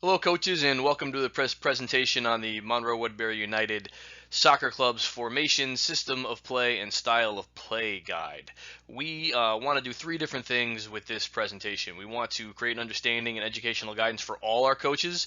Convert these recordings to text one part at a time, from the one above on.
Hello, coaches, and welcome to the presentation on the Monroe Woodbury United Soccer Club's formation, system of play, and style of play guide. We want to do three different things with this presentation. We want to create an understanding and educational guidance for all our coaches,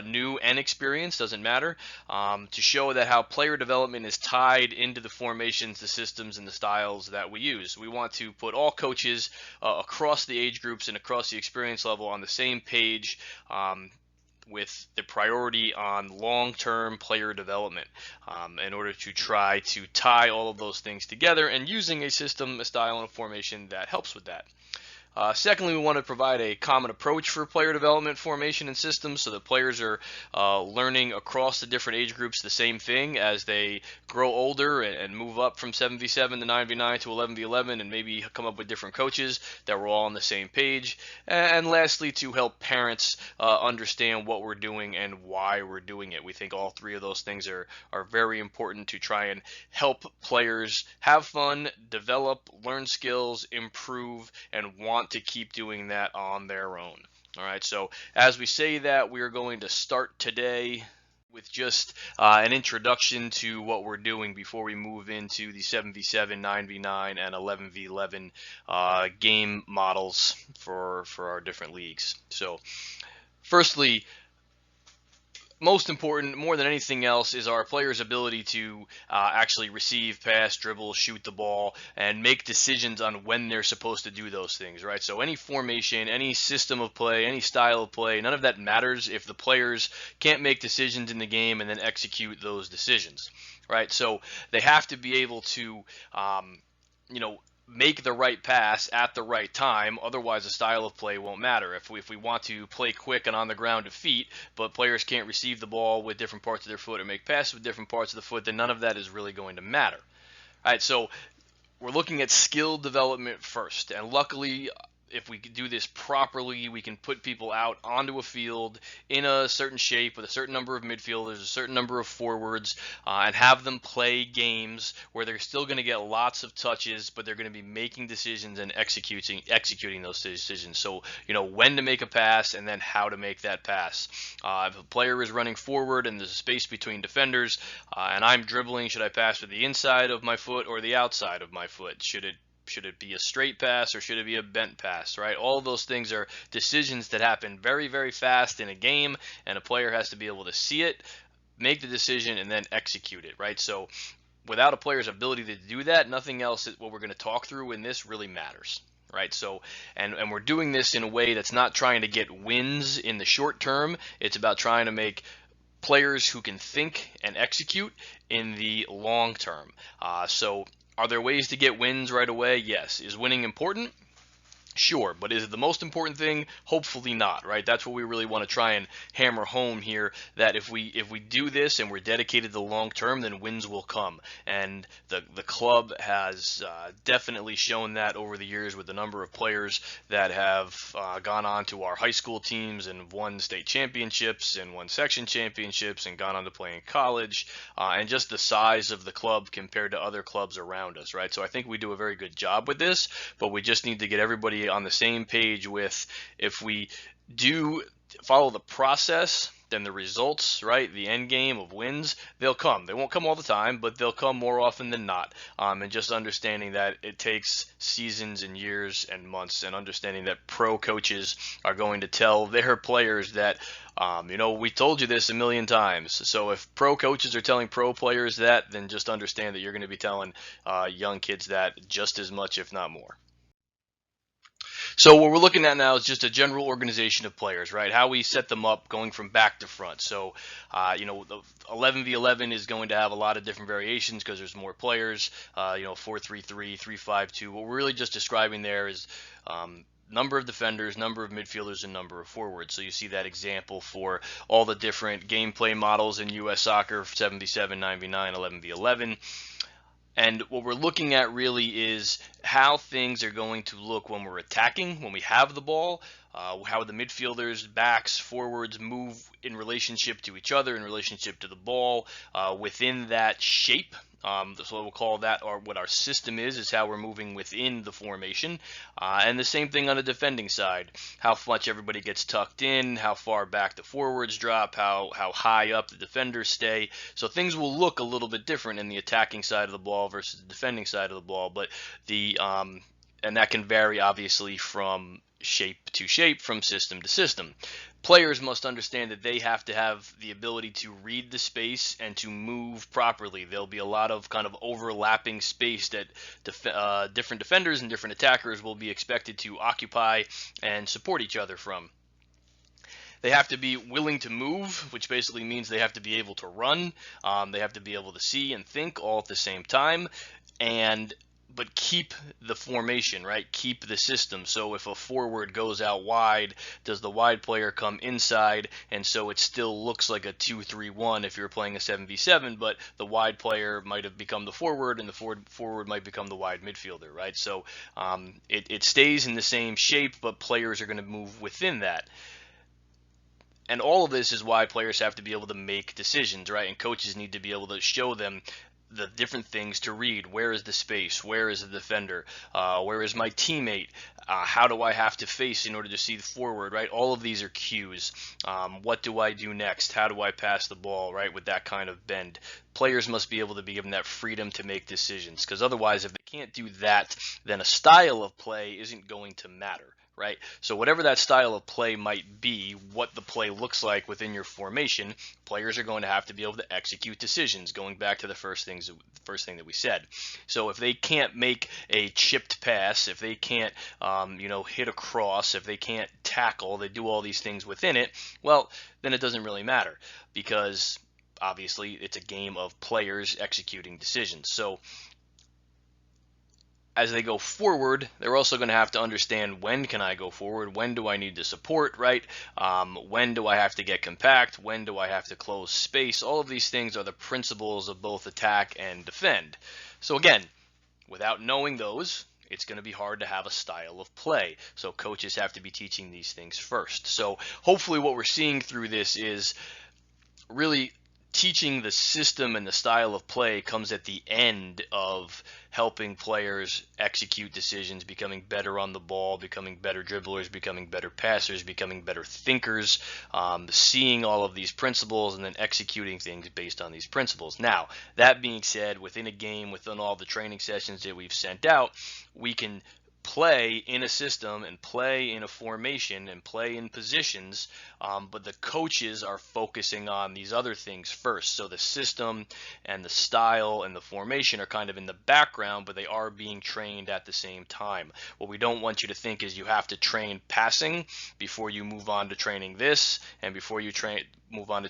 new and experienced, doesn't matter, to show that how player development is tied into the formations, the systems, and the styles that we use. We want to put all coaches across the age groups and across the experience level on the same page, with the priority on long-term player development, in order to try to tie all of those things together and using a system, a style, and a formation that helps with that. Secondly, we want to provide a common approach for player development, formation, and systems so that players are learning across the different age groups the same thing as they grow older and move up from 7v7 to 9v9 to 11v11 and maybe come up with different coaches, that we're all on the same page. And lastly, to help parents understand what we're doing and why we're doing it. We think all three of those things are very important to try and help players have fun, develop, learn skills, improve, and want to keep doing that on their own. All right, so as we say that, we are going to start today with just an introduction to what we're doing before we move into the 7v7, 9v9, and 11v11 game models for our different leagues. So firstly, most important, more than anything else, is our players' ability to actually receive, pass, dribble, shoot the ball, and make decisions on when they're supposed to do those things, right? So any formation, any system of play, any style of play, none of that matters if the players can't make decisions in the game and then execute those decisions, right? So they have to be able to, make the right pass at the right time. Otherwise, the style of play won't matter. If we want to play quick and on the ground to feet, but players can't receive the ball with different parts of their foot or make passes with different parts of the foot, then none of that is really going to matter. All right, so we're looking at skill development first, and luckily, if we do this properly, we can put people out onto a field in a certain shape with a certain number of midfielders, a certain number of forwards, and have them play games where they're still going to get lots of touches, but they're going to be making decisions and executing those decisions. So, when to make a pass and then how to make that pass. If a player is running forward and there's a space between defenders, and I'm dribbling, should I pass with the inside of my foot or the outside of my foot? Should it be a straight pass or should it be a bent pass, right? All of those things are decisions that happen very, very fast in a game, and a player has to be able to see it, make the decision, and then execute it, right? So without a player's ability to do that, nothing else that what we're going to talk through in this really matters. Right, so and we're doing this in a way that's not trying to get wins in the short term. It's about trying to make players who can think and execute in the long term. So are there ways to get wins right away? Yes. Is winning important? Sure, but is it the most important thing? Hopefully not, right? That's what we really want to try and hammer home here, that if we do this and we're dedicated to the long term, then wins will come. And the club has definitely shown that over the years with the number of players that have gone on to our high school teams and won state championships and won section championships and gone on to play in college, and just the size of the club compared to other clubs around us, right? So I think we do a very good job with this, but we just need to get everybody on the same page with, if we do follow the process, then the results, right, the end game of wins, they'll come. They won't come all the time, but they'll come more often than not. And just understanding that it takes seasons and years and months, and understanding that pro coaches are going to tell their players that, we told you this a million times. So if pro coaches are telling pro players that, then just understand that you're going to be telling young kids that just as much, if not more. So what we're looking at now is just a general organization of players, right? How we set them up going from back to front. So, the 11v11 is going to have a lot of different variations because there's more players, 4-3-3, 3-5-2. What we're really just describing there is number of defenders, number of midfielders, and number of forwards. So you see that example for all the different gameplay models in U.S. soccer, 7v7, 9v9, 11v11. And what we're looking at really is how things are going to look when we're attacking, when we have the ball, how the midfielders, backs, forwards move in relationship to each other, in relationship to the ball, within that shape. So we'll call that what our system is how we're moving within the formation. And the same thing on the defending side, how much everybody gets tucked in, how far back the forwards drop, how high up the defenders stay. So things will look a little bit different in the attacking side of the ball versus the defending side of the ball, but and that can vary obviously from shape to shape, from system to system. Players must understand that they have to have the ability to read the space and to move properly. There'll be a lot of kind of overlapping space that different defenders and different attackers will be expected to occupy and support each other from. They have to be willing to move, which basically means they have to be able to run. They have to be able to see and think all at the same time, but keep the formation, right? Keep the system. So if a forward goes out wide, does the wide player come inside? And so it still looks like a 2-3-1 if you're playing a 7v7, but the wide player might have become the forward, and the forward might become the wide midfielder, right? So it stays in the same shape, but players are going to move within that. And all of this is why players have to be able to make decisions, right? And coaches need to be able to show them the different things to read. Where is the space? Where is the defender? Where is my teammate? How do I have to face in order to see the forward, right? All of these are cues. What do I do next? How do I pass the ball, right, with that kind of bend? Players must be able to be given that freedom to make decisions, because otherwise, if they can't do that, then a style of play isn't going to matter. Right? So whatever that style of play might be, what the play looks like within your formation, players are going to have to be able to execute decisions, going back to the first thing that we said. So if they can't make a chipped pass, if they can't hit a cross, if they can't tackle, they do all these things within it, well, then it doesn't really matter, because obviously it's a game of players executing decisions. So as they go forward, they're also going to have to understand, when can I go forward? When do I need to support, right? When do I have to get compact? When do I have to close space? All of these things are the principles of both attack and defend. So again, without knowing those, it's going to be hard to have a style of play. So coaches have to be teaching these things first. So hopefully what we're seeing through this is really teaching the system and the style of play comes at the end of helping players execute decisions, becoming better on the ball, becoming better dribblers, becoming better passers, becoming better thinkers, seeing all of these principles and then executing things based on these principles. Now, that being said, within a game, within all the training sessions that we've sent out, we can play in a system and play in a formation and play in positions, but the coaches are focusing on these other things first. So the system and the style and the formation are kind of in the background, but they are being trained at the same time. What we don't want you to think is you have to train passing before you move on to training this, and before you move on to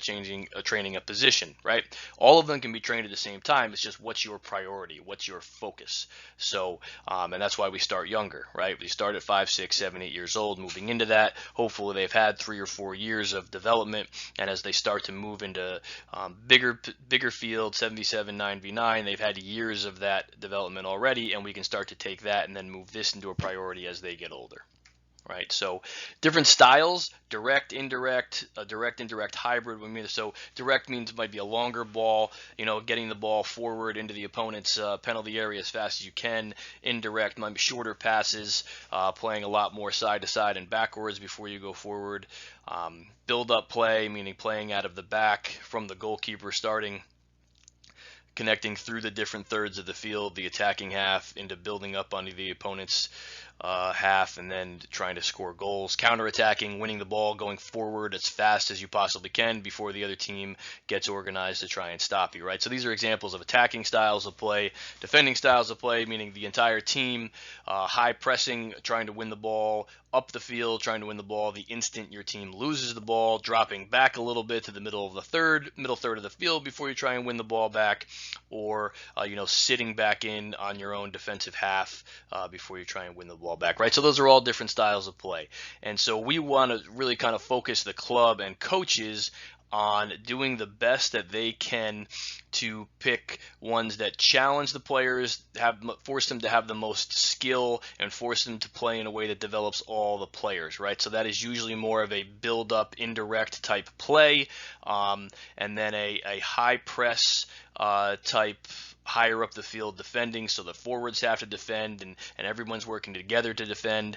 training a position, right? All of them can be trained at the same time. It's just, what's your priority? What's your focus? So, and that's why we start younger, right? We start at 5, 6, 7, 8 years old, moving into that. Hopefully they've had 3 or 4 years of development, and as they start to move into bigger field, 7v7, 9v9, they've had years of that development already, and we can start to take that and then move this into a priority as they get older. Right, so different styles: direct, indirect, indirect hybrid. So direct means it might be a longer ball, getting the ball forward into the opponent's penalty area as fast as you can. Indirect might be shorter passes, playing a lot more side to side and backwards before you go forward. Build up play, meaning playing out of the back from the goalkeeper starting, connecting through the different thirds of the field, the attacking half, into building up onto the opponent's half, and then trying to score goals. Counterattacking, winning the ball, going forward as fast as you possibly can before the other team gets organized to try and stop you, right? So these are examples of attacking styles of play. Defending styles of play, meaning the entire team, high pressing, trying to win the ball, up the field, trying to win the ball the instant your team loses the ball, dropping back a little bit to the middle third of the field before you try and win the ball back, or sitting back in on your own defensive half before you try and win the ball back, right? So those are all different styles of play. And so we want to really kind of focus the club and coaches on doing the best that they can to pick ones that challenge the players, force them to have the most skill, and force them to play in a way that develops all the players, right? So that is usually more of a build-up, indirect type play, and then a high press type higher up the field defending, so the forwards have to defend, and everyone's working together to defend,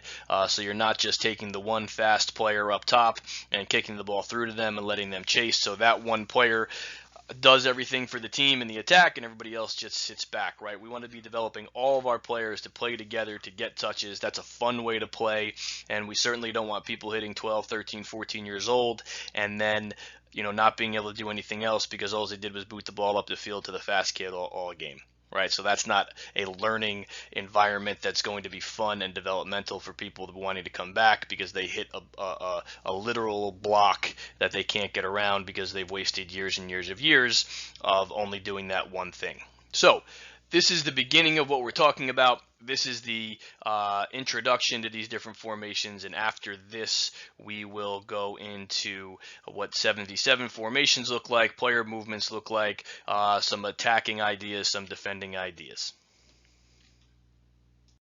so you're not just taking the one fast player up top and kicking the ball through to them and letting them chase, so that one player does everything for the team in the attack and everybody else just sits back, right? We want to be developing all of our players to play together, to get touches. That's a fun way to play, and we certainly don't want people hitting 12, 13, 14 years old and then not being able to do anything else because all they did was boot the ball up the field to the fast kid all game, right? So that's not a learning environment that's going to be fun and developmental for people wanting to come back because they hit a literal block that they can't get around because they've wasted years and years of only doing that one thing. So this is the beginning of what we're talking about. This is the introduction to these different formations, and after this we will go into what 77 formations look like, player movements look like, some attacking ideas, some defending ideas.